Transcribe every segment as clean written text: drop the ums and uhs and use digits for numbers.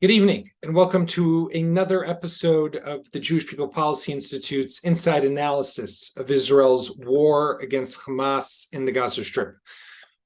Good evening, and welcome to another episode of the Jewish People Policy Institute's inside analysis of Israel's war against Hamas in the Gaza Strip.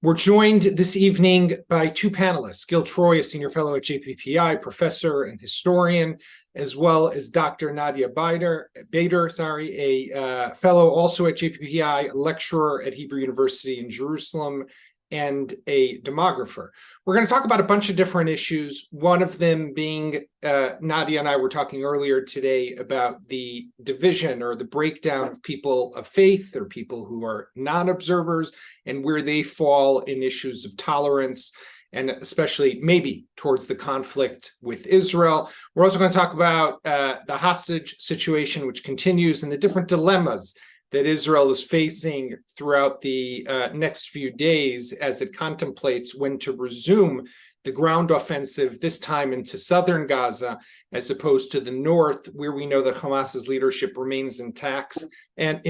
We're joined this evening by two panelists, Gil Troy, a senior fellow at JPPI, professor and historian, as well as Dr. Nadia Bader, a fellow also at JPPI, a lecturer at Hebrew University in Jerusalem, and a demographer. We're going to talk about a bunch of different issues, one of them being, Nadia and I were talking earlier today about the division or the breakdown of people of faith or people who are non-observers and where they fall in issues of tolerance, and especially maybe towards the conflict with Israel. We're also going to talk about the hostage situation, which continues, and the different dilemmas that Israel is facing throughout the next few days as it contemplates when to resume the ground offensive, this time into southern Gaza, as opposed to the north, where we know that Hamas's leadership remains intact. And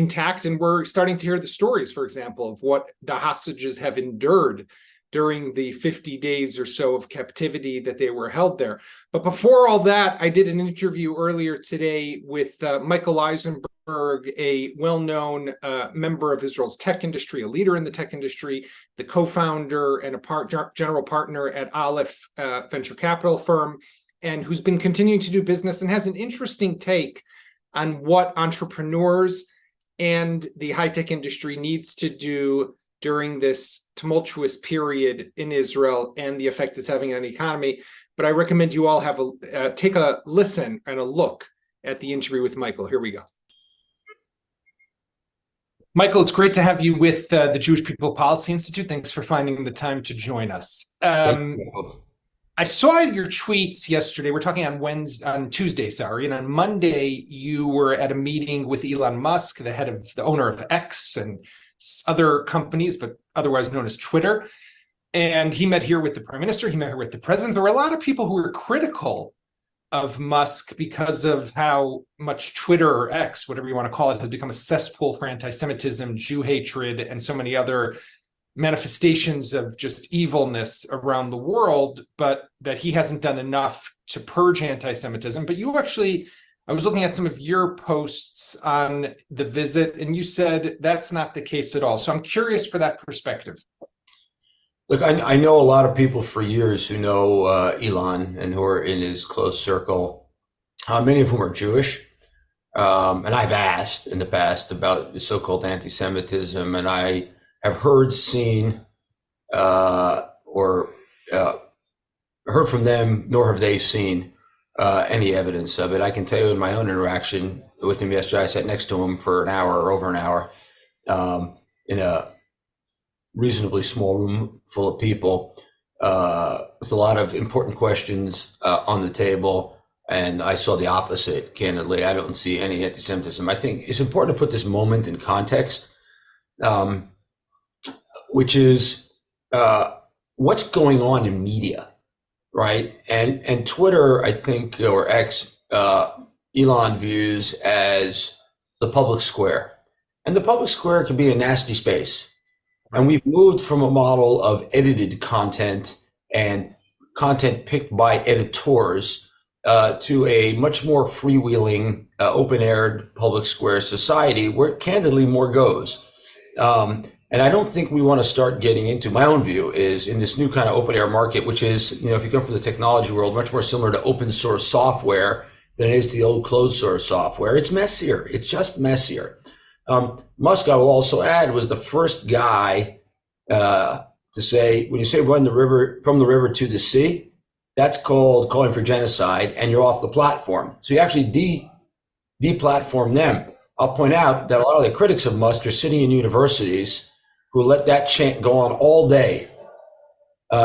we're starting to hear the stories, for example, of what the hostages have endured during the 50 days or so of captivity that they were held there. But before all that, I did an interview earlier today with Michael Eisenberg, a well-known member of Israel's tech industry, a leader in the tech industry, the co-founder and a general partner at Aleph venture capital firm, and who's been continuing to do business and has an interesting take on what entrepreneurs and the high-tech industry needs to do during this tumultuous period in Israel and the effect it's having on the economy. But I recommend you all have take a listen and a look at the interview with Michael. Here we go. Michael, it's great to have you with the Jewish People Policy Institute. Thanks for finding the time to join us. I saw your tweets yesterday. We're talking on Tuesday, and on Monday you were at a meeting with Elon Musk, the owner of X and other companies, but otherwise known as Twitter. And he met here with the prime minister, he met here with the president. There were a lot of people who were critical of Musk because of how much Twitter or X, whatever you want to call it, has become a cesspool for anti-Semitism, Jew hatred, and so many other manifestations of just evilness around the world, but that he hasn't done enough to purge anti-Semitism. But you actually, I was looking at some of your posts on the visit, and you said that's not the case at all. So I'm curious for that perspective. Look, I know a lot of people for years who know Elon and who are in his close circle, many of whom are Jewish. And I've asked in the past about the so-called anti-Semitism, and I have heard, seen, or heard from them, nor have they seen any evidence of it. I can tell you in my own interaction with him yesterday, I sat next to him for an hour or over an hour in a reasonably small room full of people with a lot of important questions on the table. And I saw the opposite, candidly. I don't see any anti-Semitism. I think it's important to put this moment in context, which is what's going on in media. Right. And Twitter, I think, or X, Elon views as the public square. And the public square can be a nasty space. And we've moved from a model of edited content and content picked by editors to a much more freewheeling, open-aired public square society where candidly more goes. And I don't think we want to start getting into, my own view is in this new kind of open air market, which is, if you come from the technology world, much more similar to open source software than it is to the old closed source software. It's messier. It's just messier. Musk, I will also add, was the first guy to say, when you say run the river from the river to the sea, that's called calling for genocide and you're off the platform. So you actually deplatform them. I'll point out that a lot of the critics of Musk are sitting in universities who let that chant go on all day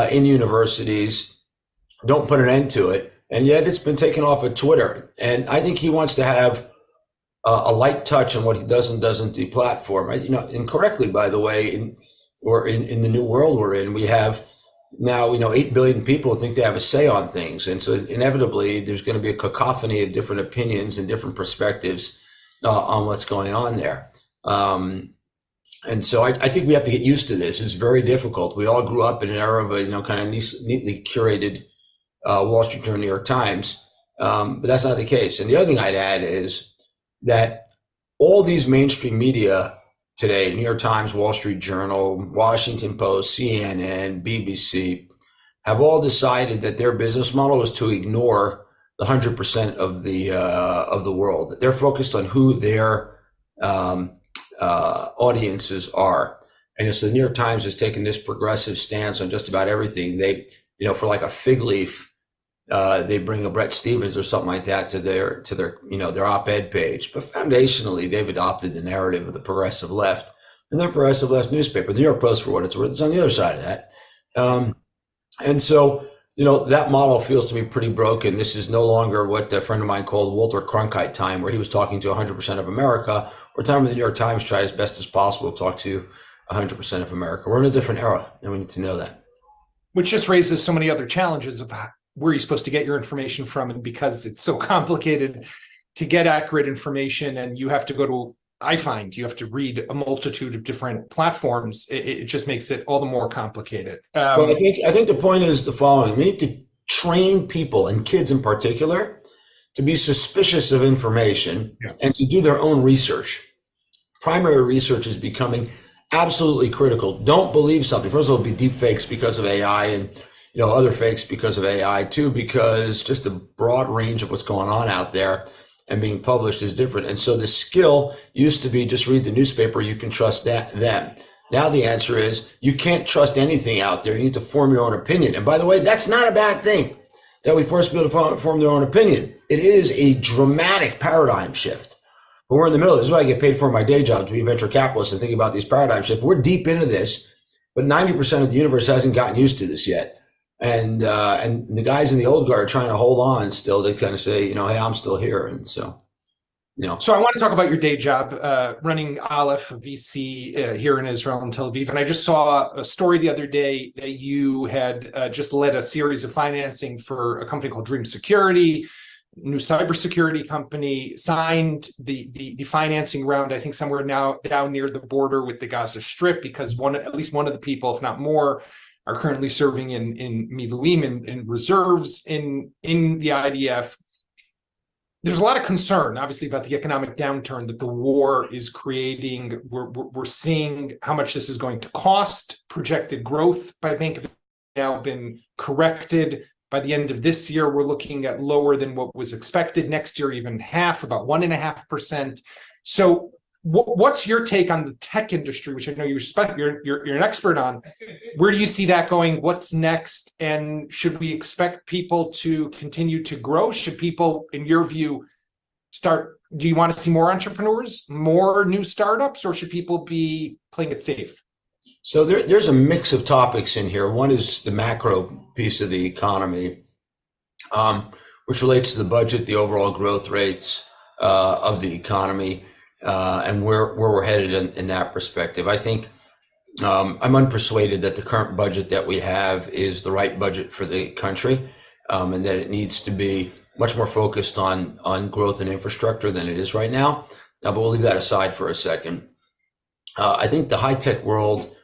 in universities, don't put an end to it, and yet it's been taken off of Twitter. And I think he wants to have a light touch on what he does and doesn't deplatform. Incorrectly, by the way, in the new world we're in, we have now 8 billion people who think they have a say on things, and so inevitably there's going to be a cacophony of different opinions and different perspectives on what's going on there. And so I think we have to get used to this. It's very difficult. We all grew up in an era of a kind of neatly curated Wall Street Journal, New York Times. But that's not the case. And the other thing I'd add is that all these mainstream media today, New York Times, Wall Street Journal, Washington Post, CNN, BBC, have all decided that their business model is to ignore the 100% of the world. They're focused on who their audiences are. And so the New York Times has taken this progressive stance on just about everything. They, for like a fig leaf, they bring a Bret Stephens or something like that to their their op-ed page. But foundationally, they've adopted the narrative of the progressive left, and their progressive left newspaper, the New York Post, for what it's worth, is on the other side of that. And so, that model feels to be pretty broken. This is no longer what a friend of mine called Walter Cronkite time, where he was talking to 100% of America, or time when the New York Times tried as best as possible to talk to 100% of America. We're in a different era, and we need to know that. Which just raises so many other challenges of where you're supposed to get your information from. And because it's so complicated to get accurate information, and you have to you have to read a multitude of different platforms, it just makes it all the more complicated. Well, I think the point is the following. We need to train people, and kids in particular, to be suspicious of information and to do their own research. Primary research is becoming absolutely critical. Don't believe something. First of all, it'll be deep fakes because of AI, and other fakes because of AI too, because just the broad range of what's going on out there and being published is different. And so the skill used to be just read the newspaper, you can trust them. Now the answer is you can't trust anything out there. You need to form your own opinion. And by the way, that's not a bad thing that we force people to form their own opinion. It is a dramatic paradigm shift. But we're in the middle. This is what I get paid for in my day job, to be a venture capitalist and think about these paradigm shifts. We're deep into this, but 90% of the universe hasn't gotten used to this yet. And the guys in the old guard are trying to hold on still to kind of say, hey, I'm still here. And so, So I want to talk about your day job, running Aleph, VC here in Israel and Tel Aviv. And I just saw a story the other day that you had just led a series of financing for a company called Dream Security, new cybersecurity company, signed the financing round, I think somewhere now down near the border with the Gaza Strip, because at least one of the people, if not more, are currently serving in Miluim, in reserves in the IDF. There's a lot of concern, obviously, about the economic downturn that the war is creating. We're seeing how much this is going to cost. Projected growth by Bank of now been corrected. By the end of this year, we're looking at lower than what was expected. Next year, even half, about 1.5%. So what's your take on the tech industry, which I know you're an expert on? Where do you see that going? What's next? And should we expect people to continue to grow? Should people, in your view, do you want to see more entrepreneurs, more new startups, or should people be playing it safe? So there's a mix of topics in here. One is the macro piece of the economy, which relates to the budget, the overall growth rates of the economy, and where we're headed in that perspective. I think I'm unpersuaded that the current budget that we have is the right budget for the country, and that it needs to be much more focused on growth and infrastructure than it is right now. But we'll leave that aside for a second. I think the high-tech world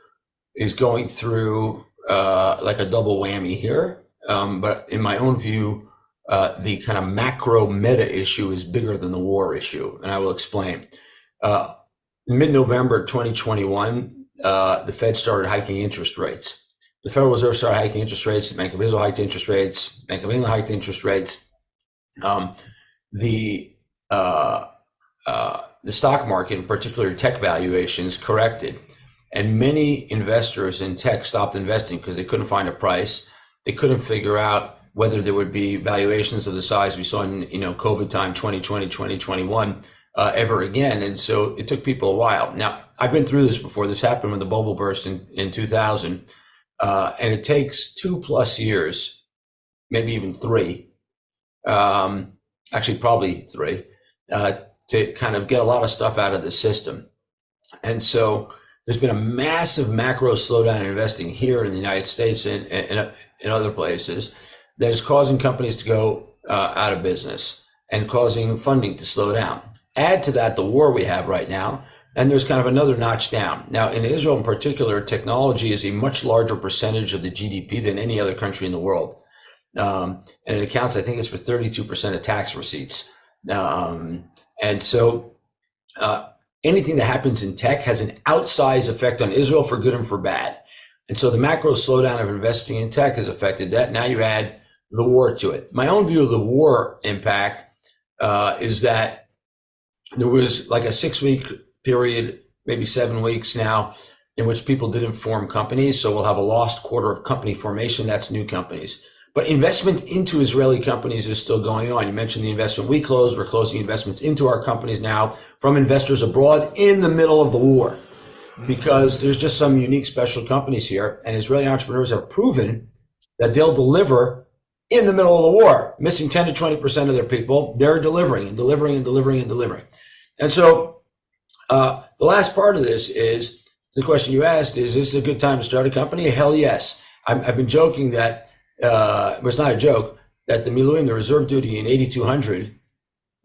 is going through like a double whammy here. But in my own view, the kind of macro meta issue is bigger than the war issue, and I will explain. In mid-November 2021, the Fed started hiking interest rates. The Federal Reserve started hiking interest rates. The Bank of Israel hiked interest rates. Bank of England hiked interest rates. The stock market, in particular tech valuations, corrected. And many investors in tech stopped investing because they couldn't find a price. They couldn't figure out whether there would be valuations of the size we saw in COVID time 2020, 2021 ever again. And so it took people a while. Now, I've been through this before. This happened when the bubble burst in 2000. And it takes 2+ years, maybe even 3, actually probably 3, to kind of get a lot of stuff out of the system. And so there's been a massive macro slowdown in investing here in the United States and in other places that is causing companies to go out of business and causing funding to slow down. Add to that the war we have right now, and there's kind of another notch down. Now, in Israel in particular, technology is a much larger percentage of the GDP than any other country in the world. And it accounts, I think it's for 32% of tax receipts. And so anything that happens in tech has an outsized effect on Israel for good and for bad. And so the macro slowdown of investing in tech has affected that. Now you add the war to it. My own view of the war impact is that there was like a 6-week period, maybe 7 weeks now, in which people didn't form companies. So we'll have a lost quarter of company formation. That's new companies. But investment into Israeli companies is still going on. You mentioned the investment we closed. We're closing investments into our companies now from investors abroad in the middle of the war, because there's just some unique special companies here. And Israeli entrepreneurs have proven that they'll deliver in the middle of the war, missing 10 to 20% of their people. They're delivering and delivering and delivering and delivering. And so the last part of this is the question you asked is this a good time to start a company? Hell yes. I've been joking that, it's not a joke, that the Miluim, the reserve duty in 8,200,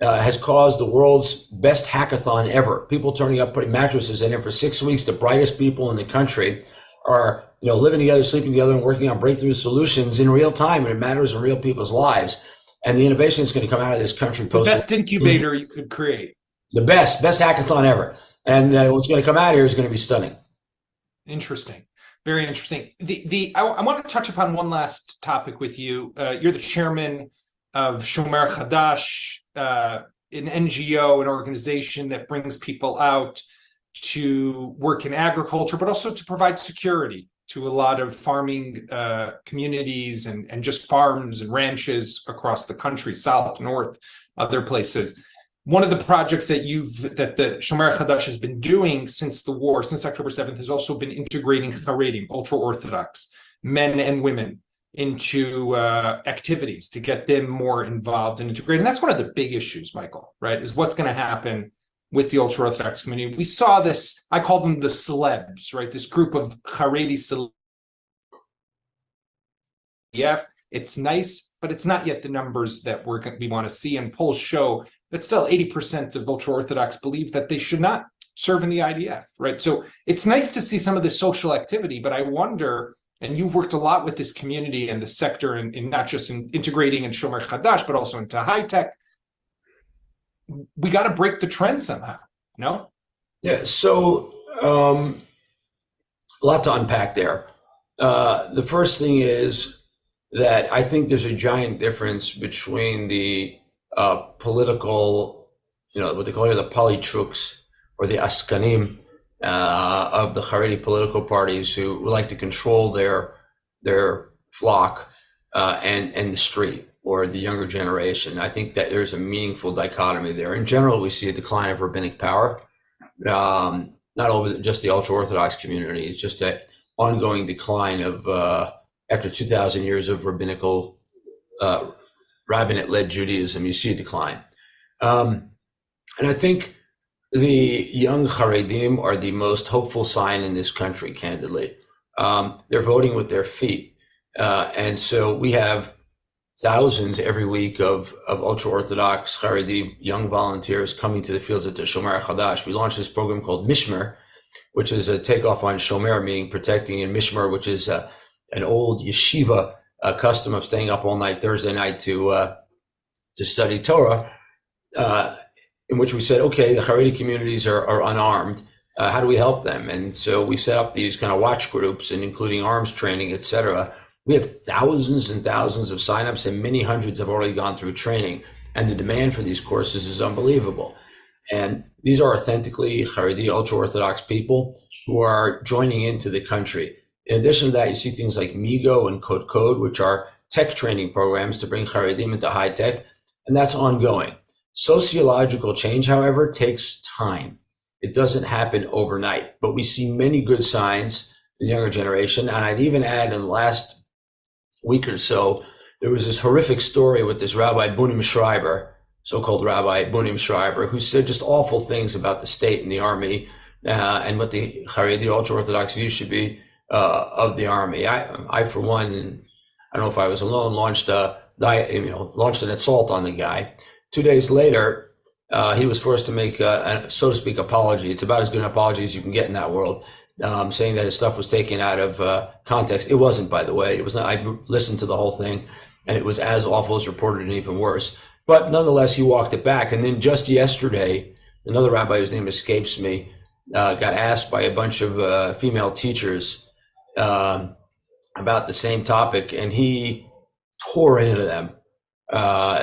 has caused the world's best hackathon ever. People turning up, putting mattresses in it for 6 weeks. The brightest people in the country are, living together, sleeping together, and working on breakthrough solutions in real time when it matters in real people's lives. And the innovation is going to come out of this country. The best incubator you could create. The best hackathon ever. And what's going to come out here is going to be stunning. Interesting. Very interesting. I want to touch upon one last topic with you. You're the chairman of Shomer Chadash, an NGO, an organization that brings people out to work in agriculture, but also to provide security to a lot of farming communities and just farms and ranches across the country, south, north, other places. One of the projects that the Shomer Chadash has been doing since the war, since October 7th, has also been integrating Haredim, ultra-Orthodox, men and women, into activities to get them more involved and integrated. And that's one of the big issues, Michael, right, is what's going to happen with the ultra-Orthodox community. We saw this, I call them the celebs, right, this group of Haredi celebs. Yeah, it's nice, but it's not yet the numbers that we want to see. And polls show that still 80% of ultra-Orthodox believe that they should not serve in the IDF, right? So it's nice to see some of this social activity, but I wonder, and you've worked a lot with this community and the sector in not just in integrating in Shomer Chadash, but also into high tech. We got to break the trend somehow, no? Yeah, so a lot to unpack there. The first thing is that I think there's a giant difference between the political, what they call here the polytruks or the askanim of the Haredi political parties who like to control their flock and the street or the younger generation. I think that there's a meaningful dichotomy there. In general, we see a decline of rabbinic power, not over just the ultra-Orthodox community. It's just an ongoing decline of after 2,000 years of rabbinical rabbinate-led Judaism, you see a decline. And I think the young Haredim are the most hopeful sign in this country, candidly. They're voting with their feet. And so we have thousands every week of ultra-Orthodox Haredi young volunteers coming to the fields at the Shomer Chadash. We launched this program called Mishmer, which is a takeoff on Shomer, meaning protecting, and Mishmer, which is an old yeshiva custom of staying up all night Thursday night to study Torah, in which we said, okay, the Haredi communities are unarmed. How do we help them? And so we set up these kind of watch groups, and including arms training, et cetera. We have thousands and thousands of signups, and many hundreds have already gone through training. And the demand for these courses is unbelievable. And these are authentically Haredi ultra-Orthodox people who are joining into the country. In addition to that, you see things like Migo and Code, which are tech training programs to bring Haredim into high tech, and that's ongoing. Sociological change, however, takes time. It doesn't happen overnight, but we see many good signs in the younger generation. And I'd even add in the last week or so, there was this horrific story with this Rabbi Bunim Schreiber, so-called Rabbi Bunim Schreiber, who said just awful things about the state and the army and what the Haredi ultra-Orthodox view should be of the army. I for one, and I don't know if I was alone, launched an assault on the guy. 2 days later, he was forced to make a, so to speak, apology. It's about as good an apology as you can get in that world, saying that his stuff was taken out of context. It wasn't, by the way. It was not. I listened to the whole thing, and it was as awful as reported and even worse. But nonetheless, he walked it back. And then just yesterday, another rabbi whose name escapes me got asked by a bunch of female teachers about the same topic, and he tore into them,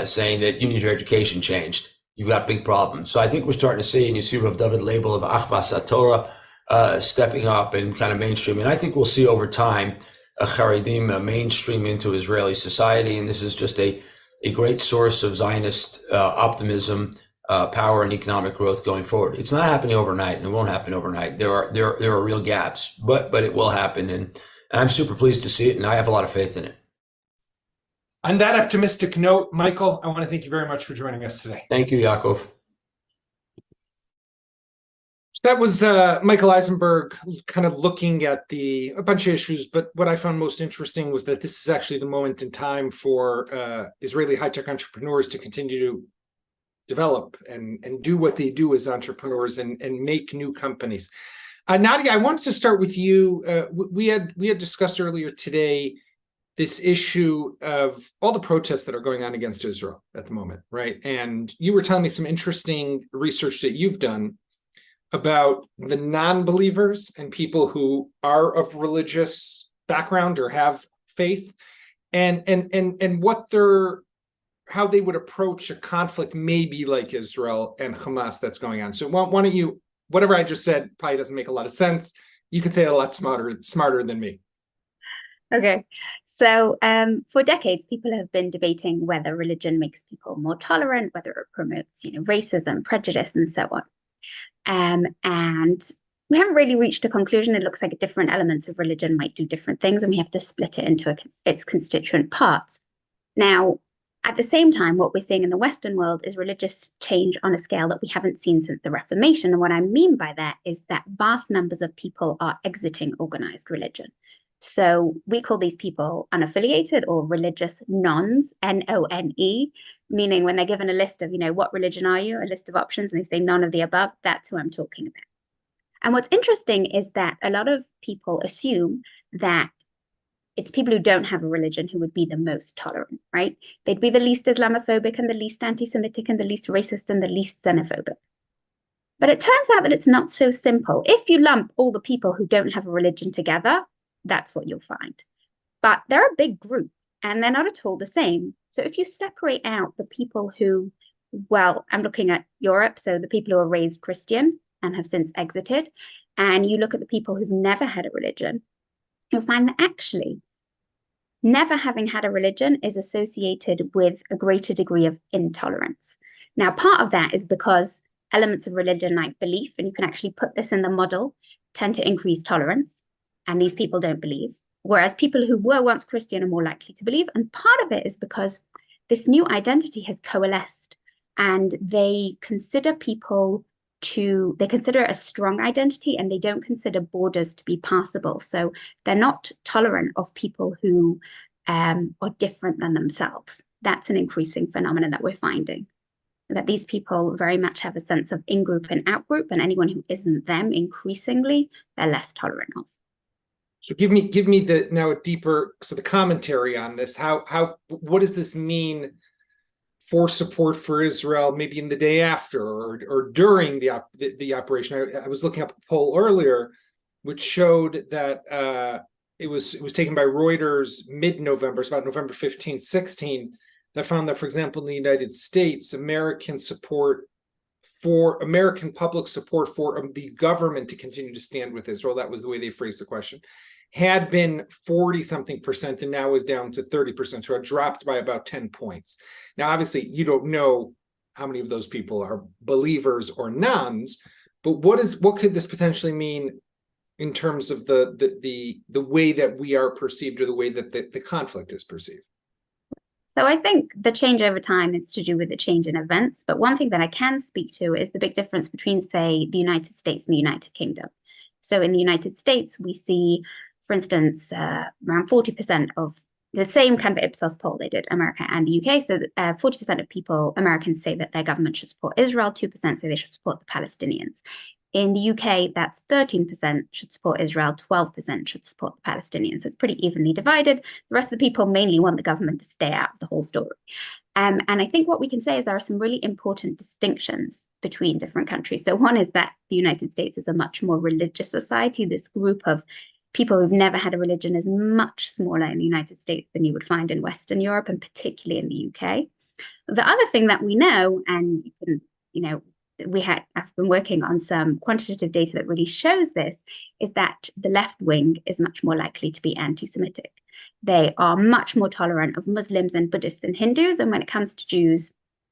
saying that you need your education changed. You've got big problems. So I think we're starting to see, and you see Rav David Label of Achvas HaTorah stepping up and kind of mainstreaming. And I think we'll see over time a Haredim mainstream into Israeli society, and this is just a great source of Zionist optimism, power, and economic growth going forward. It's not happening overnight, and it won't happen overnight. There are real gaps, but it will happen, and I'm super pleased to see it, and I have a lot of faith in it. On that optimistic note, Michael, I want to thank you very much for joining us today. Thank you, Yaakov. That was Michael Eisenberg kind of looking at a bunch of issues, but what I found most interesting was that this is actually the moment in time for Israeli high-tech entrepreneurs to continue to develop and do what they do as entrepreneurs and make new companies. Nadia, I wanted to start with you. We had discussed earlier today this issue of all the protests that are going on against Israel at the moment, right? And you were telling me some interesting research that you've done about the non-believers and people who are of religious background or have faith, and how they would approach a conflict maybe like Israel and Hamas that's going on. So why don't you, whatever I just said probably doesn't make a lot of sense. You could say it a lot smarter than me. Okay, so for decades, people have been debating whether religion makes people more tolerant, whether it promotes, racism, prejudice, and so on. And we haven't really reached a conclusion. It looks like different elements of religion might do different things, and we have to split it into its constituent parts. Now, at the same time, what we're seeing in the Western world is religious change on a scale that we haven't seen since the Reformation. And what I mean by that is that vast numbers of people are exiting organized religion. So we call these people unaffiliated or religious nons, N-O-N-E, meaning when they're given a list of, what religion are you, a list of options, and they say none of the above, that's who I'm talking about. And what's interesting is that a lot of people assume that it's people who don't have a religion who would be the most tolerant, right? They'd be the least Islamophobic and the least anti-Semitic and the least racist and the least xenophobic. But it turns out that it's not so simple. If you lump all the people who don't have a religion together, that's what you'll find. But they're a big group and they're not at all the same. So if you separate out the people who, well, I'm looking at Europe, so the people who are raised Christian and have since exited, and you look at the people who've never had a religion, you'll find that actually never having had a religion is associated with a greater degree of intolerance. Now, part of that is because elements of religion like belief, and you can actually put this in the model, tend to increase tolerance. And these people don't believe, whereas people who were once Christian are more likely to believe. And part of it is because this new identity has coalesced, and they consider a strong identity, and they don't consider borders to be passable. So they're not tolerant of people who are different than themselves. That's an increasing phenomenon that we're finding, that these people very much have a sense of in-group and out-group, and anyone who isn't them, increasingly, they're less tolerant of. So give me the commentary on this. What does this mean for support for Israel, maybe in the day after or during the operation? I was looking up a poll earlier, which showed that it was taken by Reuters mid-November, it's about November 15, 16, that found that, for example, in the United States, American public support for the government to continue to stand with Israel, that was the way they phrased the question, had been 40-something% and now is down to 30%, so it dropped by about 10 points. Now, obviously, you don't know how many of those people are believers or nones, but what could this potentially mean in terms of the way that we are perceived, or the way that the conflict is perceived? So I think the change over time is to do with the change in events. But one thing that I can speak to is the big difference between, say, the United States and the United Kingdom. So in the United States, we see, for instance, around 40% of the same kind of Ipsos poll they did, America and the UK. So 40% of Americans say that their government should support Israel, 2% say they should support the Palestinians. In the UK, that's 13% should support Israel, 12% should support the Palestinians. So it's pretty evenly divided. The rest of the people mainly want the government to stay out of the whole story. And I think what we can say is there are some really important distinctions between different countries. So one is that the United States is a much more religious society. This group of people who've never had a religion is much smaller in the United States than you would find in Western Europe, and particularly in the UK. The other thing that we know, and you can, I've been working on some quantitative data that really shows this, is that the left wing is much more likely to be anti-Semitic. They are much more tolerant of Muslims and Buddhists and Hindus, and when it comes to Jews,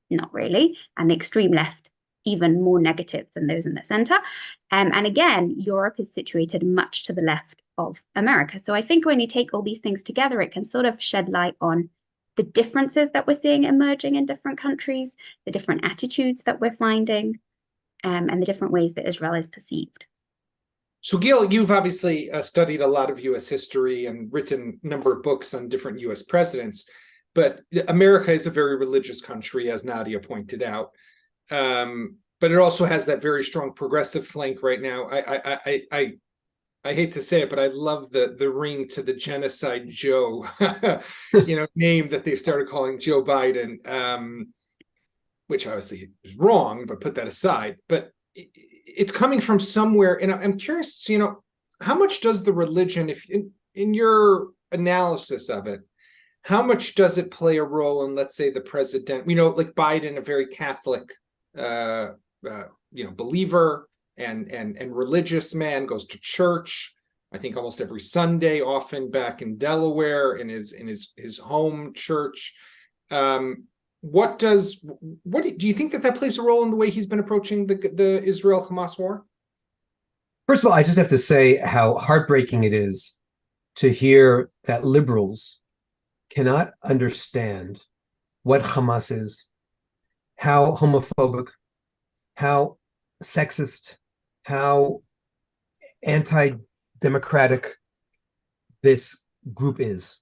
not really. And the extreme left, even more negative than those in the center. And again, Europe is situated much to the left of America. So I think when you take all these things together, it can sort of shed light on the differences that we're seeing emerging in different countries, the different attitudes that we're finding, and the different ways that Israel is perceived. So, Gil, you've obviously studied a lot of U.S. history and written a number of books on different U.S. presidents, but America is a very religious country, as Nadia pointed out. But it also has that very strong progressive flank right now. I hate to say it, but I love the ring to the genocide Joe, name that they've started calling Joe Biden, which obviously is wrong, but put that aside. But it's coming from somewhere, and I'm curious, how much does the religion, if in your analysis of it, how much does it play a role in, let's say, the president? Like Biden, a very Catholic, believer and religious man, goes to church, I think almost every Sunday, often back in Delaware in his home church. What do you think that plays a role in the way he's been approaching the Israel-Hamas war? First of all, I just have to say how heartbreaking it is to hear that liberals cannot understand what Hamas is, how homophobic, how sexist, how anti-democratic this group is.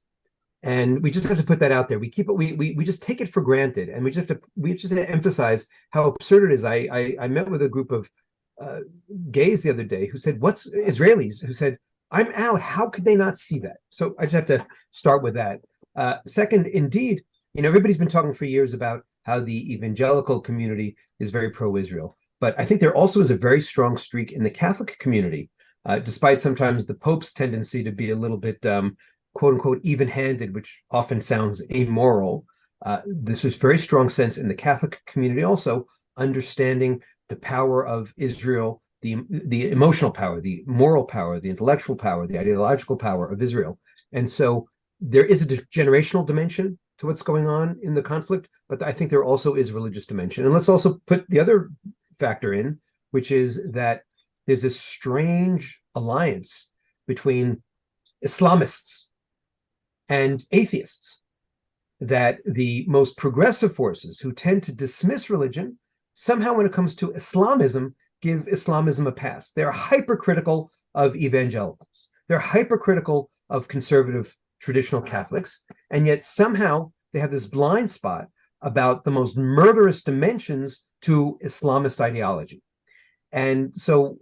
And we just have to put that out there. We just take it for granted, and we just have to emphasize how absurd it is. I met with a group of gays the other day who said, "What's Israelis?" Who said, "I'm out. How could they not see that?" So I just have to start with that. Second, indeed, everybody's been talking for years about how the evangelical community is very pro-Israel, but I think there also is a very strong streak in the Catholic community, despite sometimes the Pope's tendency to be a little bit quote unquote even-handed, which often sounds amoral. This is very strong sense in the Catholic community also, understanding the power of Israel, the emotional power, the moral power, the intellectual power, the ideological power of Israel. And so there is a generational dimension to what's going on in the conflict, but I think there also is a religious dimension. And let's also put the other factor in, which is that there's this strange alliance between Islamists and atheists, that the most progressive forces who tend to dismiss religion, somehow when it comes to Islamism, give Islamism a pass. They're hypercritical of evangelicals. They're hypercritical of conservative traditional Catholics, and yet somehow they have this blind spot about the most murderous dimensions to Islamist ideology. And so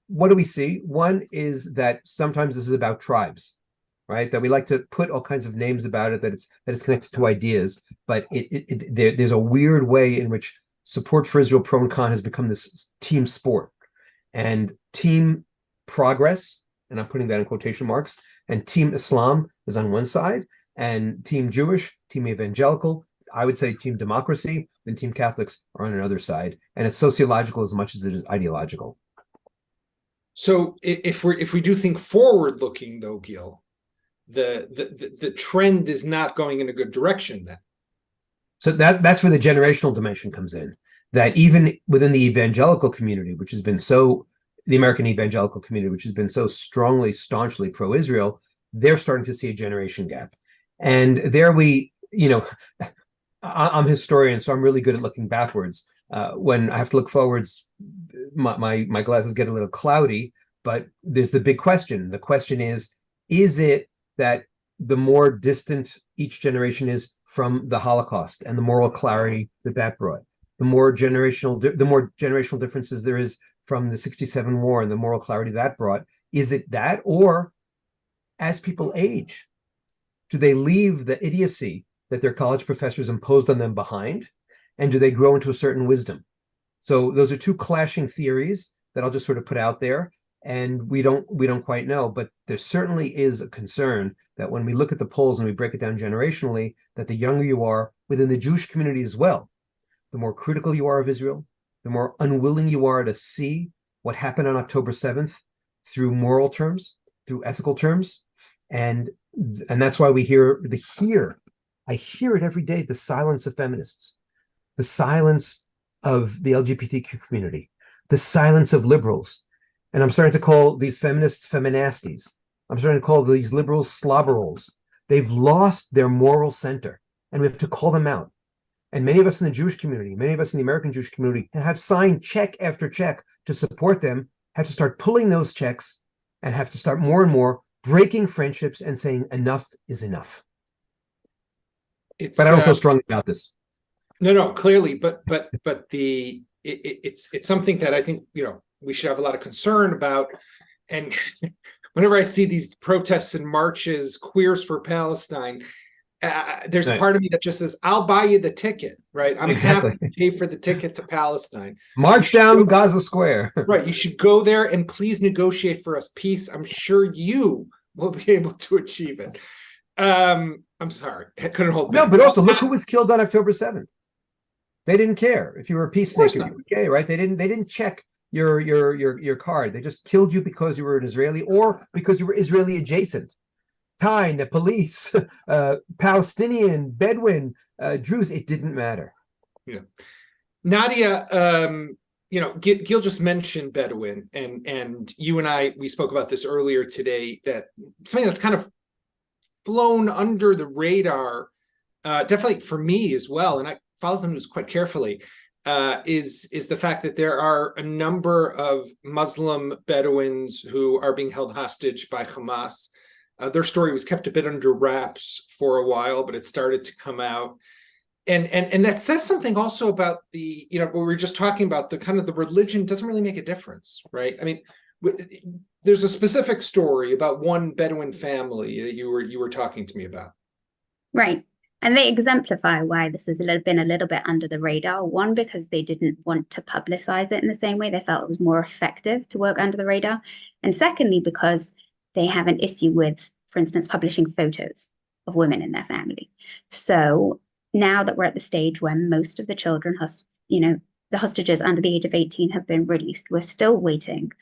what do we see? One is that sometimes this is about tribes, right? That we like to put all kinds of names about it, that it's connected to ideas, but there's a weird way in which support for Israel pro and con has become this team sport, and team progress, and I'm putting that in quotation marks, and team Islam is on one side, and team Jewish, team evangelical, I would say team democracy, and team Catholics are on another side. And it's sociological as much as it is ideological. So if we do think forward looking though, Gil, the trend is not going in a good direction then. So that's where the generational dimension comes in, that even within the evangelical community, which has been the American evangelical community, which has been so staunchly pro-Israel, they're starting to see a generation gap. And there I'm a historian, so I'm really good at looking backwards. When I have to look forwards, my glasses get a little cloudy, but there's the big question. The question is it that the more distant each generation is from the Holocaust and the moral clarity that brought, the more generational differences there is from the 67 war and the moral clarity that brought? Is it that, or as people age, do they leave the idiocy that their college professors imposed on them behind, and do they grow into a certain wisdom? So those are two clashing theories that I'll just sort of put out there, and we don't quite know. But there certainly is a concern that when we look at the polls and we break it down generationally, that the younger you are within the Jewish community as well, the more critical you are of Israel, the more unwilling you are to see what happened on October 7th through moral terms, through ethical terms, and that's why we I hear it every day, the silence of feminists, the silence of the LGBTQ community, the silence of liberals. And I'm starting to call these feminists feminasties. I'm starting to call these liberals slobberoles. They've lost their moral center, and we have to call them out. And many of us in the Jewish community, many of us in the American Jewish community have signed check after check to support them, have to start pulling those checks and have to start more and more breaking friendships and saying enough is enough. But I don't feel strongly about this. No, clearly, but it's something that I think, we should have a lot of concern about. And whenever I see these protests and marches, queers for Palestine, there's a part of me that just says, I'll buy you the ticket, right? I'm happy to pay for the ticket to Palestine. March down Gaza Square. Right. You should go there and please negotiate for us peace. I'm sure you will be able to achieve it. I'm sorry. I couldn't hold back. No, but also look who was killed on October 7th. They didn't care if you were a peacemaker, you were gay, right? They didn't check your card. They just killed you because you were an Israeli or because you were Israeli adjacent. Thai, Nepalese, Palestinian, Bedouin, Druze, it didn't matter. Yeah. Nadia, Gil just mentioned Bedouin, and you and I, we spoke about this earlier today, that something that's kind of flown under the radar, definitely for me as well, and I followed the news quite carefully, is the fact that there are a number of Muslim Bedouins who are being held hostage by Hamas. Their story was kept a bit under wraps for a while, but it started to come out. And that says something also about the, what we were just talking about, the kind of the religion doesn't really make a difference, right? I mean, there's a specific story about one Bedouin family that you were talking to me about. Right. And they exemplify why this has been a little bit under the radar. One, because they didn't want to publicize it in the same way. They felt it was more effective to work under the radar. And secondly, because they have an issue with, for instance, publishing photos of women in their family. So now that we're at the stage when most of the children, the hostages under the age of 18 have been released, we're still waiting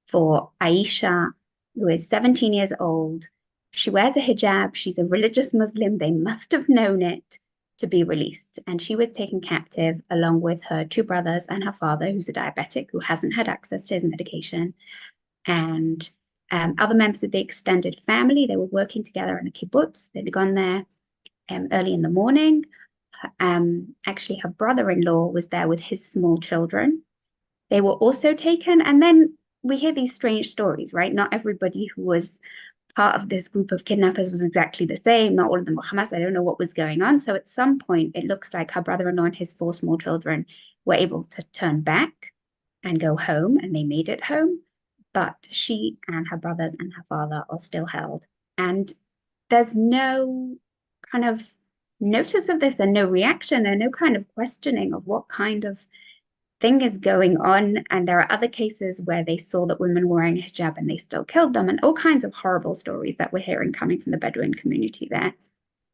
for Aisha, who is 17 years old. She wears a hijab. She's a religious Muslim. They must have known it, to be released. And she was taken captive along with her two brothers and her father, who's a diabetic, who hasn't had access to his medication. And other members of the extended family, they were working together in a kibbutz. They'd gone there early in the morning. Actually, her brother-in-law was there with his small children. They were also taken. And then we hear these strange stories, right? Not everybody who was part of this group of kidnappers was exactly the same. Not all of them were Hamas. I don't know what was going on. So at some point, it looks like her brother-in-law and his 4 small children were able to turn back and go home, and they made it home. But she and her brothers and her father are still held. And there's no kind of notice of this and no reaction and no kind of questioning of what kind of thing is going on. And there are other cases where they saw that women were wearing a hijab and they still killed them, and all kinds of horrible stories that we're hearing coming from the Bedouin community there.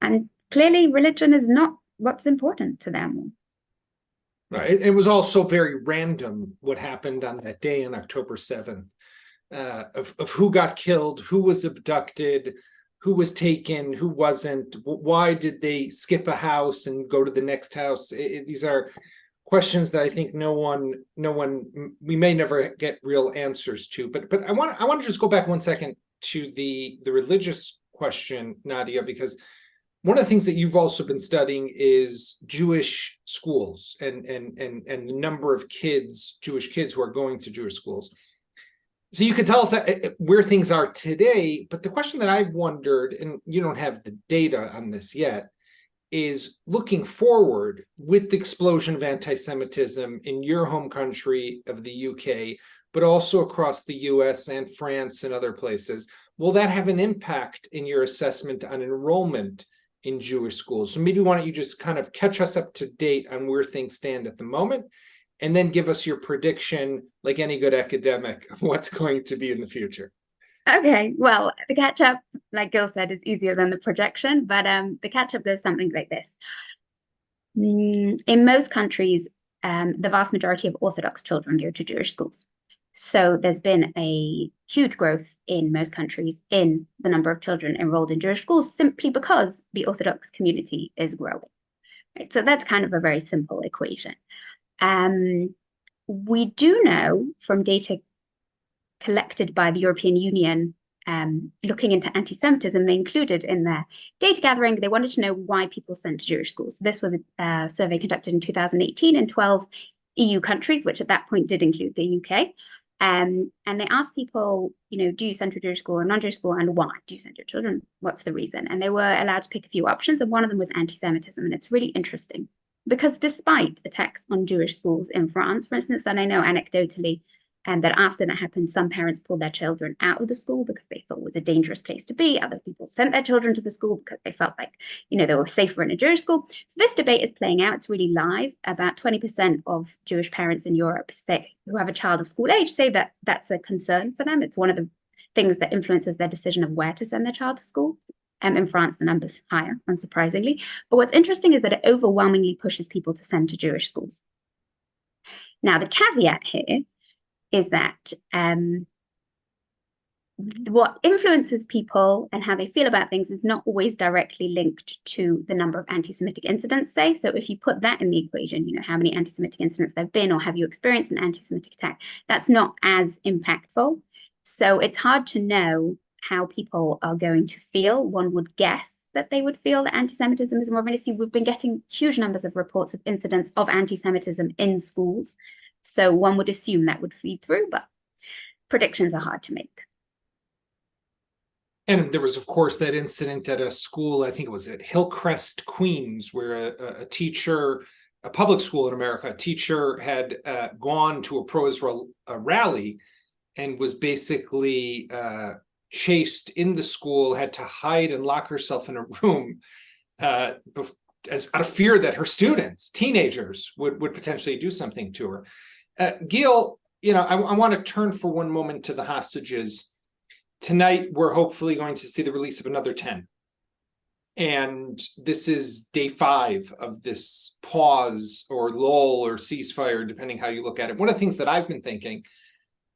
And clearly religion is not what's important to them. Right. It was also very random what happened on that day on October 7th, of who got killed, who was abducted, who was taken, who wasn't, why did they skip a house and go to the next house? These are questions that I think no one, we may never get real answers to. But I want to just go back 1 second to the religious question, Nadia, because one of the things that you've also been studying is Jewish schools and the number of kids, Jewish kids who are going to Jewish schools. So you can tell us where things are today, but the question that I've wondered, and you don't have the data on this yet, is looking forward with the explosion of anti-Semitism in your home country of the UK, but also across the US and France and other places. Will that have an impact in your assessment on enrollment in Jewish schools? So maybe why don't you just kind of catch us up to date on where things stand at the moment, and then give us your prediction, like any good academic, of what's going to be in the future. Okay, well, the catch-up, like Gil said, is easier than the projection, but the catch-up goes something like this. In most countries, the vast majority of Orthodox children go to Jewish schools. So there's been a huge growth in most countries in the number of children enrolled in Jewish schools simply because the Orthodox community is growing. Right? So that's kind of a very simple equation. We do know from data collected by the European Union looking into anti-Semitism, they included in their data gathering, they wanted to know why people sent to Jewish schools. This was a survey conducted in 2018 in 12 EU countries, which at that point did include the UK. And they asked people, do you send to a Jewish school or non-Jewish school, and why do you send your children? What's the reason? And they were allowed to pick a few options, and one of them was anti-Semitism. And it's really interesting because despite attacks on Jewish schools in France, for instance, and I know anecdotally, and that after that happened, some parents pulled their children out of the school because they thought it was a dangerous place to be. Other people sent their children to the school because they felt like, they were safer in a Jewish school. So this debate is playing out. It's really live. About 20% of Jewish parents in Europe who have a child of school age say that that's a concern for them. It's one of the things that influences their decision of where to send their child to school. In France, the number's higher, unsurprisingly. But what's interesting is that it overwhelmingly pushes people to send to Jewish schools. Now, the caveat here is that what influences people and how they feel about things is not always directly linked to the number of anti-Semitic incidents, say. So if you put that in the equation, how many anti-Semitic incidents there have been, or have you experienced an anti-Semitic attack, that's not as impactful. So it's hard to know how people are going to feel. One would guess that they would feel that anti-Semitism is more of an issue. We've been getting huge numbers of reports of incidents of anti-Semitism in schools. So one would assume that would feed through, but predictions are hard to make. And there was, of course, that incident at a school, I think it was at Hillcrest, Queens, where a teacher, a public school in America, a teacher had gone to a pro-Israel rally and was basically chased in the school, had to hide and lock herself in a room as out of fear that her students, teenagers, would potentially do something to her. Gil, I want to turn for one moment to the hostages. Tonight, we're hopefully going to see the release of another 10. And this is day 5 of this pause or lull or ceasefire, depending how you look at it. One of the things that I've been thinking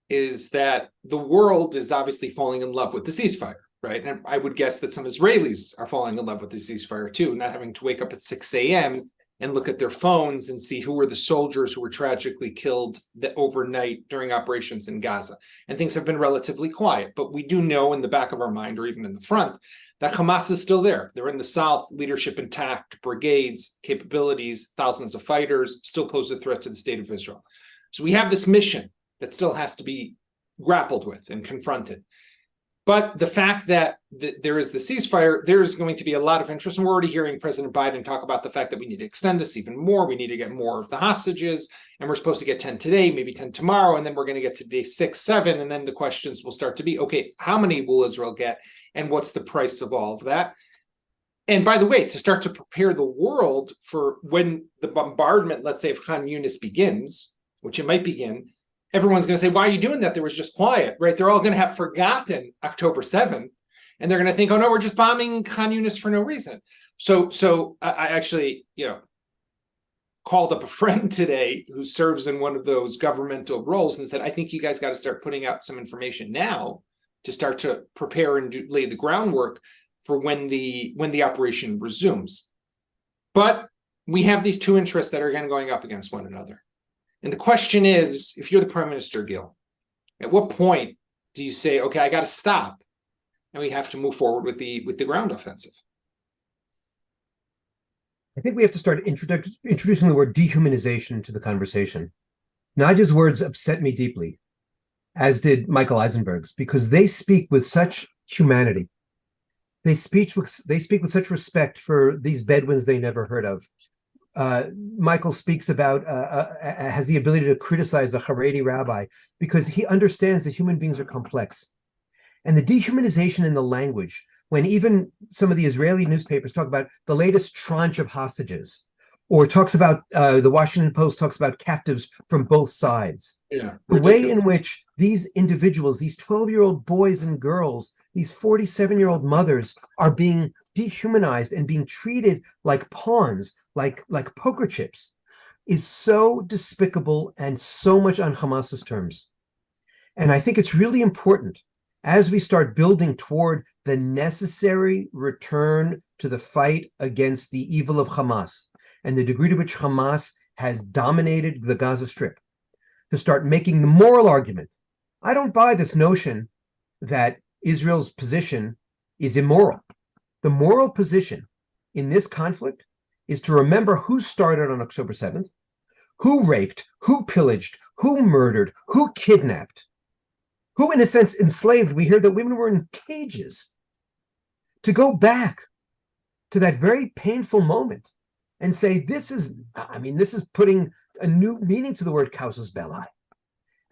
is that the world is obviously falling in love with the ceasefire, right? And I would guess that some Israelis are falling in love with the ceasefire too, not having to wake up at 6 a.m. and look at their phones and see who were the soldiers who were tragically killed overnight during operations in Gaza. And things have been relatively quiet, but we do know in the back of our mind, or even in the front, that Hamas is still there. They're in the south, leadership intact, brigades, capabilities, thousands of fighters, still pose a threat to the state of Israel. So we have this mission that still has to be grappled with and confronted. But the fact that there is the ceasefire, there's going to be a lot of interest. And we're already hearing President Biden talk about the fact that we need to extend this even more. We need to get more of the hostages. And we're supposed to get 10 today, maybe 10 tomorrow. And then we're going to get to day 6, 7. And then the questions will start to be, okay, how many will Israel get? And what's the price of all of that? And by the way, to start to prepare the world for when the bombardment, let's say, of Khan Yunis begins, which it might begin, everyone's going to say, why are you doing that? There was just quiet, right? They're all going to have forgotten October 7th. And they're going to think, oh, no, we're just bombing Khan Yunis for no reason. So I actually, called up a friend today who serves in one of those governmental roles and said, I think you guys got to start putting out some information now to start to prepare and lay the groundwork for when the operation resumes. But we have these two interests that are again going up against one another. And the question is, if you're the prime minister, Gil, at what point do you say, okay, I got to stop and we have to move forward with the ground offensive? I think we have to start introducing the word dehumanization to the conversation. Naja's words upset me deeply, as did Michael Eisenberg's, because they speak with such humanity. They speak with such respect for these Bedouins they never heard of. Michael speaks about has the ability to criticize a Haredi rabbi because he understands that human beings are complex. And the dehumanization in the language, when even some of the Israeli newspapers talk about the latest tranche of hostages, or talks about the Washington Post talks about captives from both sides. Yeah, the way in which these individuals, these 12-year-old boys and girls, these 47-year-old mothers are being dehumanized and being treated like pawns, like poker chips, is so despicable and so much on Hamas's terms. And I think it's really important as we start building toward the necessary return to the fight against the evil of Hamas and the degree to which Hamas has dominated the Gaza Strip, to start making the moral argument. I don't buy this notion that Israel's position is immoral. The moral position in this conflict is to remember who started on October 7th, who raped, who pillaged, who murdered, who kidnapped, who, in a sense, enslaved. We hear that women were in cages. To go back to that very painful moment and say, this is putting a new meaning to the word casus belli.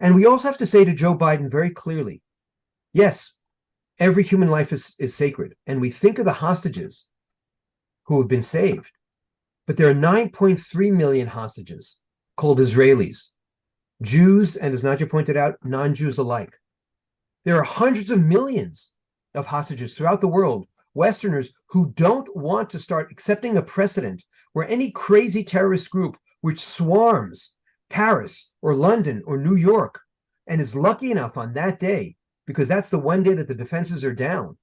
And we also have to say to Joe Biden very clearly, yes, every human life is sacred. And we think of the hostages who have been saved, but there are 9.3 million hostages called Israelis, Jews, and as Nadia pointed out, non-Jews alike. There are hundreds of millions of hostages throughout the world, Westerners who don't want to start accepting a precedent where any crazy terrorist group which swarms Paris or London or New York and is lucky enough on that day, because that's the one day that the defenses are down,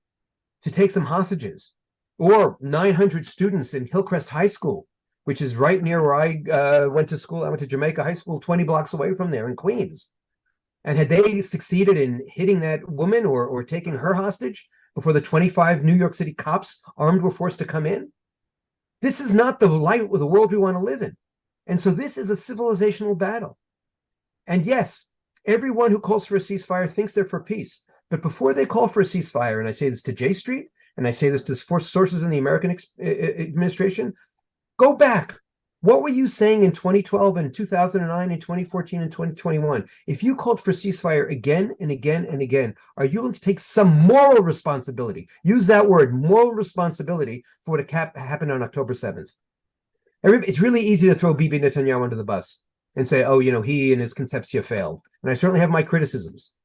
to take some hostages, or 900 students in Hillcrest High School, which is right near where I went to school. I went to Jamaica High School, 20 blocks away from there in Queens. And had they succeeded in hitting that woman or taking her hostage before the 25 New York City cops armed were forced to come in? This is not the light of the world we want to live in. And so this is a civilizational battle. And yes, everyone who calls for a ceasefire thinks they're for peace. But before they call for a ceasefire, and I say this to J Street, and I say this to sources in the American administration, go back. What were you saying in 2012 and 2009 and 2014 and 2021? If you called for ceasefire again and again and again, are you going to take some moral responsibility? Use that word, moral responsibility, for what happened on October 7th. It's really easy to throw Bibi Netanyahu under the bus and say, oh, he and his concepcia failed. And I certainly have my criticisms.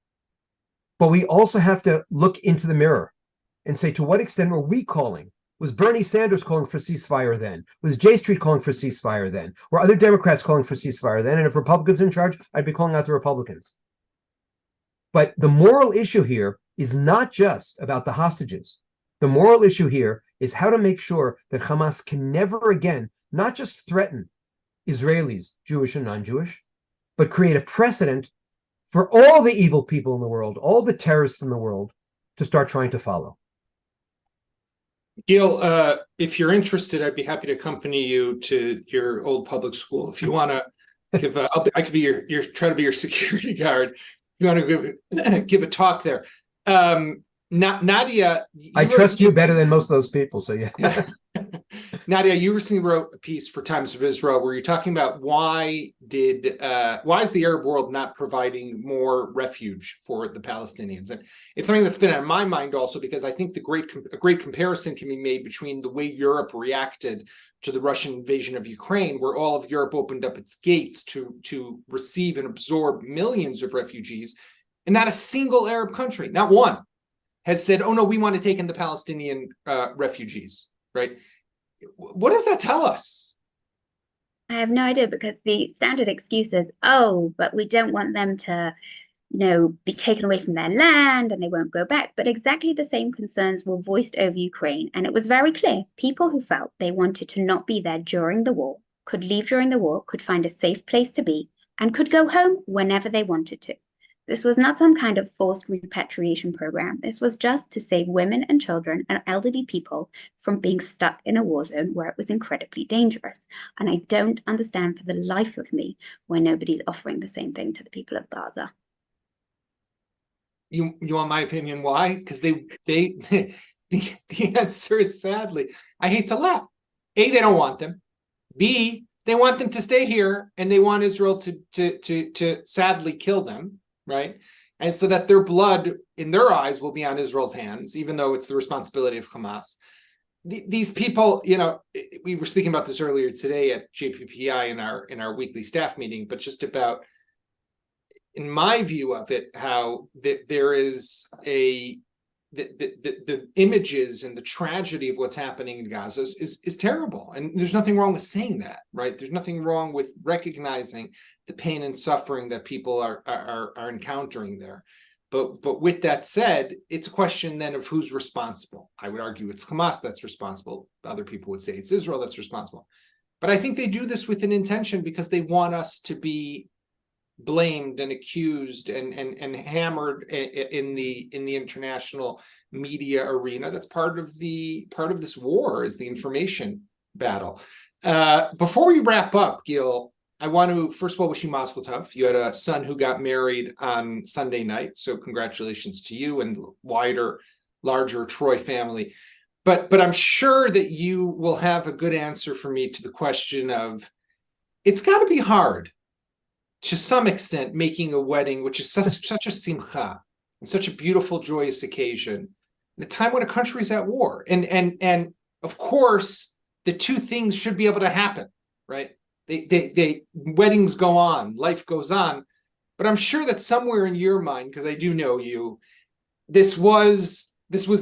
But we also have to look into the mirror and say, to what extent were we calling? Was Bernie Sanders calling for ceasefire then? Was J Street calling for ceasefire then? Were other Democrats calling for ceasefire then? And if Republicans are in charge, I'd be calling out the Republicans. But the moral issue here is not just about the hostages. The moral issue here is how to make sure that Hamas can never again not just threaten Israelis, Jewish and non-Jewish, but create a precedent for all the evil people in the world, all the terrorists in the world, to start trying to follow. Gil, if you're interested, I'd be happy to accompany you to your old public school. If you want to give, I could be your try to be your security guard. If you want to give a talk there. Nadia, I trust you better than most of those people. So yeah. Nadia, you recently wrote a piece for Times of Israel where you're talking about why is the Arab world not providing more refuge for the Palestinians? And it's something that's been on my mind also, because I think a great comparison can be made between the way Europe reacted to the Russian invasion of Ukraine, where all of Europe opened up its gates to receive and absorb millions of refugees, and not a single Arab country, not one, has said, oh no, we want to take in the Palestinian refugees, right? What does that tell us? I have no idea, because the standard excuse is, oh, but we don't want them to, be taken away from their land and they won't go back. But exactly the same concerns were voiced over Ukraine. And it was very clear. People who felt they wanted to not be there during the war, could leave during the war, could find a safe place to be, and could go home whenever they wanted to. This was not some kind of forced repatriation program. This was just to save women and children and elderly people from being stuck in a war zone where it was incredibly dangerous. And I don't understand for the life of me why nobody's offering the same thing to the people of Gaza. You want my opinion why? Because they The answer is sadly, I hate to laugh. A, they don't want them. B, they want them to stay here, and they want Israel to sadly kill them, right? And so that their blood, in their eyes, will be on Israel's hands, even though it's the responsibility of Hamas. These people, we were speaking about this earlier today at JPPI in our weekly staff meeting, but just about, in my view of it, how there is the images and the tragedy of what's happening in Gaza is terrible. And there's nothing wrong with saying that, right? There's nothing wrong with recognizing the pain and suffering that people are encountering there. But with that said, it's a question then of who's responsible. I would argue it's Hamas that's responsible. Other people would say it's Israel that's responsible. But I think they do this with an intention because they want us to be blamed and accused and hammered in the international media arena. That's part of this war, is the information battle. Before we wrap up, Gil, I want to first of all wish you Mazel Tov. You had a son who got married on Sunday night, so congratulations to you and the larger Troy family. But I'm sure that you will have a good answer for me to the question of, it's got to be hard to some extent making a wedding, which is such a simcha and such a beautiful, joyous occasion, at a time when a country is at war. And of course, the two things should be able to happen, right? They weddings go on, life goes on. But I'm sure that somewhere in your mind, because I do know you, this was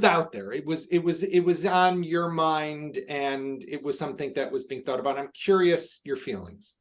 out there. It was on your mind, and it was something that was being thought about. I'm curious your feelings.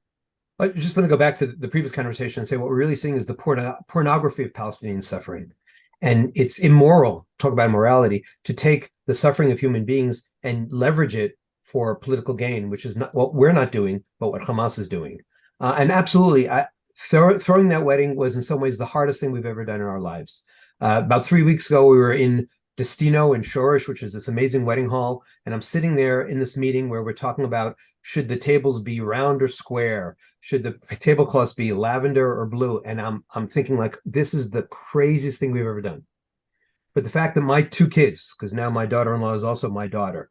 Just let me go back to the previous conversation and say what we're really seeing is the pornography of Palestinian suffering. And it's immoral, talk about morality, to take the suffering of human beings and leverage it for political gain, which is not what we're not doing, but what Hamas is doing. And absolutely, throwing that wedding was in some ways the hardest thing we've ever done in our lives. About 3 weeks ago, we were in Destino in Shorish, which is this amazing wedding hall. And I'm sitting there in this meeting where we're talking about, should the tables be round or square? Should the tablecloths be lavender or blue? And I'm thinking, like, this is the craziest thing we've ever done. But the fact that my two kids, because now my daughter-in-law is also my daughter,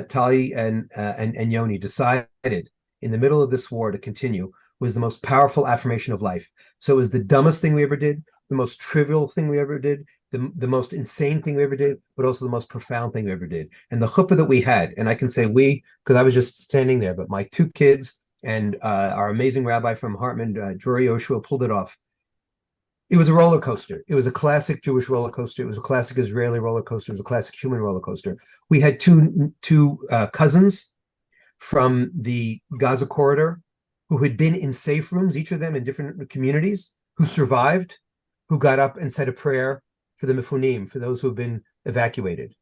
Tali and Yoni, decided in the middle of this war to continue, was the most powerful affirmation of life. So it was the dumbest thing we ever did, the most trivial thing we ever did, the most insane thing we ever did, but also the most profound thing we ever did. And the chuppah that we had, and I can say we, because I was just standing there, but my two kids and our amazing rabbi from Hartman, Drori Yoshua, pulled it off. It was a roller coaster. It was a classic Jewish roller coaster. It was a classic Israeli roller coaster. It was a classic human roller coaster. We had two cousins from the Gaza corridor who had been in safe rooms, each of them in different communities, who survived, who got up and said a prayer for the Mefunim, for those who have been evacuated.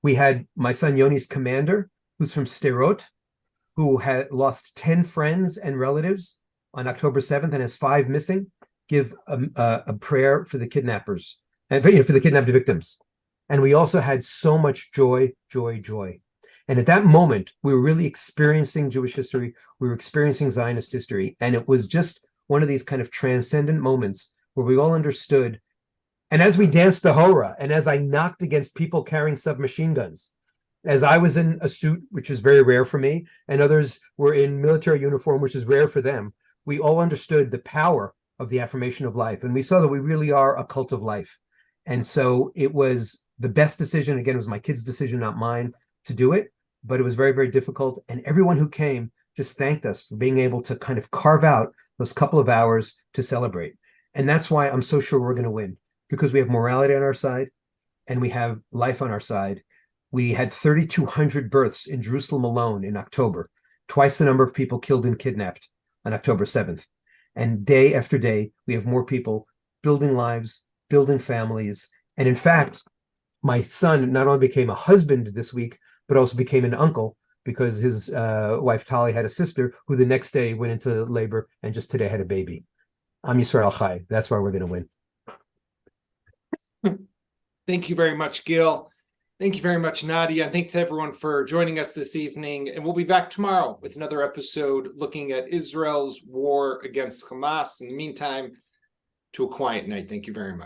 We had my son Yoni's commander, who's from Sderot, who had lost 10 friends and relatives on October 7th and has 5 missing, give a prayer for the kidnappers and for the kidnapped victims. And we also had so much joy, joy, joy. And at that moment, we were really experiencing Jewish history. We were experiencing Zionist history. And it was just one of these kind of transcendent moments where we all understood. And as we danced the hora, and as I knocked against people carrying submachine guns, as I was in a suit, which is very rare for me, and others were in military uniform, which is rare for them, we all understood the power of the affirmation of life. And we saw that we really are a cult of life. And so it was the best decision. Again, it was my kids' decision, not mine, to do it. But it was very, very difficult. And everyone who came just thanked us for being able to kind of carve out those couple of hours to celebrate. And that's why I'm so sure we're going to win, because we have morality on our side and we have life on our side. We had 3,200 births in Jerusalem alone in October, twice the number of people killed and kidnapped on October 7th. And day after day, we have more people building lives, building families. And in fact, my son not only became a husband this week, but also became an uncle, because his wife Tali had a sister who the next day went into labor and just today had a baby. Am Yisrael Chai. That's why we're going to win. Thank you very much, Gil. Thank you very much, Nadia. And thanks to everyone for joining us this evening. And we'll be back tomorrow with another episode looking at Israel's war against Hamas. In the meantime, to a quiet night. Thank you very much.